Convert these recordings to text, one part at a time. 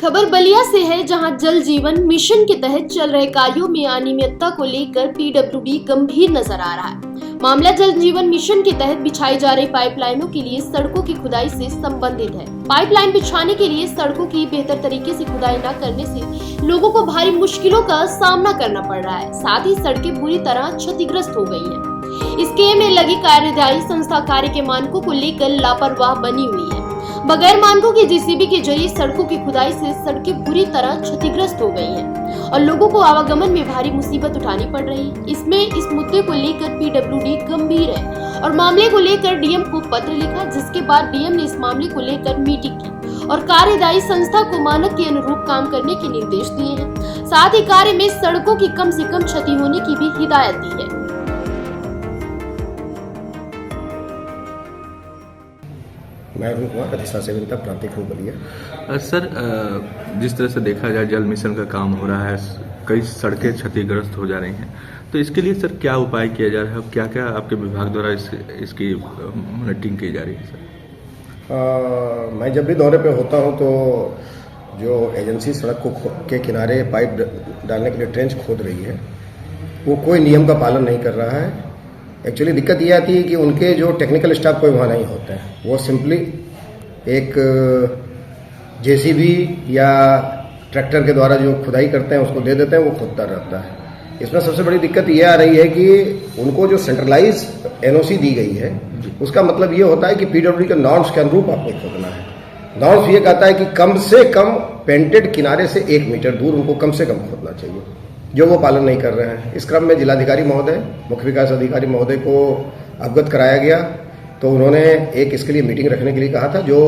खबर बलिया से है, जहां जल जीवन मिशन के तहत चल रहे कार्यों में अनियमितता को लेकर पीडब्ल्यूडी गंभीर नजर आ रहा है। मामला जल जीवन मिशन के तहत बिछाई जा रही पाइपलाइनों के लिए सड़कों की खुदाई से संबंधित है। पाइपलाइन बिछाने के लिए सड़कों की बेहतर तरीके से खुदाई न करने से लोगों को भारी मुश्किलों का सामना करना पड़ रहा है। साथ ही सड़कें बुरी तरह क्षतिग्रस्त हो गई हैं। इस काम में लगी कार्यदायी संस्था कार्य के मानकों को लेकर लापरवाह बनी हुई है। बगैर मानकों की जेसीबी के जरिए सड़कों की खुदाई से सड़कें बुरी तरह क्षतिग्रस्त हो गई हैं और लोगों को आवागमन में भारी मुसीबत उठानी पड़ रही है। इस मुद्दे को लेकर पीडब्ल्यूडी गंभीर है और मामले को लेकर डीएम को पत्र लिखा, जिसके बाद डीएम ने इस मामले को लेकर मीटिंग की और कार्यदायी संस्था को मानक के अनुरूप काम करने के निर्देश दिए हैं। साथ ही कार्य में सड़कों की कम से कम क्षति होने की भी हिदायत दी है। मैं अरुण कुमार, अधिशासी अभियंता प्रांतिक बलिया। सर, जिस तरह से देखा जाए जल मिशन का काम हो रहा है, कई सड़कें क्षतिग्रस्त हो जा रही हैं, तो इसके लिए सर क्या उपाय किया जा रहा है? क्या क्या आपके विभाग द्वारा इसकी मॉनिटरिंग की जा रही है सर? मैं जब भी दौरे पे होता हूं तो जो एजेंसी सड़क के किनारे पाइप डालने के लिए ट्रेंच खोद रही है, वो कोई नियम का पालन नहीं कर रहा है। एक्चुअली दिक्कत ये आती है कि उनके जो टेक्निकल स्टाफ कोई वहाँ नहीं होते हैं, वो सिंपली एक जेसीबी या ट्रैक्टर के द्वारा जो खुदाई करते हैं उसको दे देते हैं, वो खुदता रहता है। इसमें सबसे बड़ी दिक्कत ये आ रही है कि उनको जो सेंट्रलाइज एनओसी दी गई है, उसका मतलब ये होता है कि पीडब्ल्यूडी के नॉर्म्स के अनुरूप आपको खोदना है। नॉर्म्स ये कहता है कि कम से कम पेंटेड किनारे से 1 मीटर दूर उनको कम से कम खोदना चाहिए, जो वो पालन नहीं कर रहे हैं। इस क्रम में जिलाधिकारी महोदय, मुख्य विकास अधिकारी महोदय को अवगत कराया गया, तो उन्होंने एक इसके लिए मीटिंग रखने के लिए कहा था, जो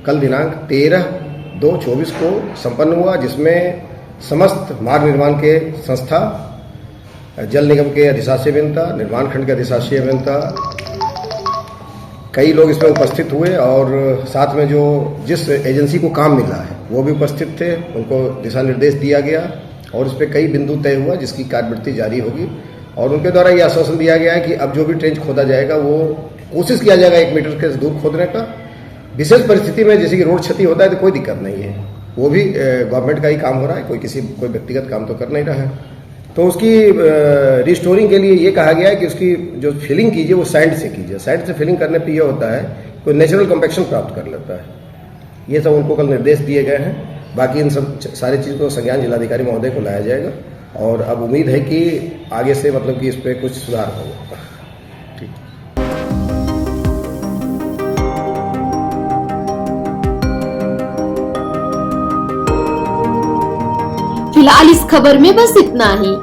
कल दिनांक 13/2/24 को संपन्न हुआ, जिसमें समस्त मार्ग निर्माण के संस्था, जल निगम के अधिशासी अभियंता, निर्माण खंड के अधिशासी अभियंता, कई लोग इसमें उपस्थित हुए और साथ में जो जिस एजेंसी को काम मिला है वो भी उपस्थित थे। उनको दिशा निर्देश दिया गया और इस पर कई बिंदु तय हुआ, जिसकी कार्यवृत्ति जारी होगी और उनके द्वारा ये आश्वासन दिया गया है कि अब जो भी ट्रेंच खोदा जाएगा वो कोशिश किया जाएगा 1 मीटर के दूर खोदने का। विशेष परिस्थिति में जैसे कि रोड क्षति होता है तो कोई दिक्कत नहीं है, वो भी गवर्नमेंट का ही काम हो रहा है, कोई व्यक्तिगत काम तो कर नहीं रहा है। तो उसकी रिस्टोरिंग के लिए ये कहा गया है कि उसकी जो फिलिंग कीजिए वो सैंड से कीजिए। सैंड से फिलिंग करने पर यह होता है कोई नेचुरल कम्पैक्शन प्राप्त कर लेता है। ये सब उनको कल निर्देश दिए गए हैं। बाकी इन सब सारी चीज़ को संज्ञान जिलाधिकारी महोदय को लाया जाएगा और अब उम्मीद है कि आगे से मतलब कि इस पर कुछ सुधार होगा। ठीक। फिलहाल इस खबर में बस इतना ही।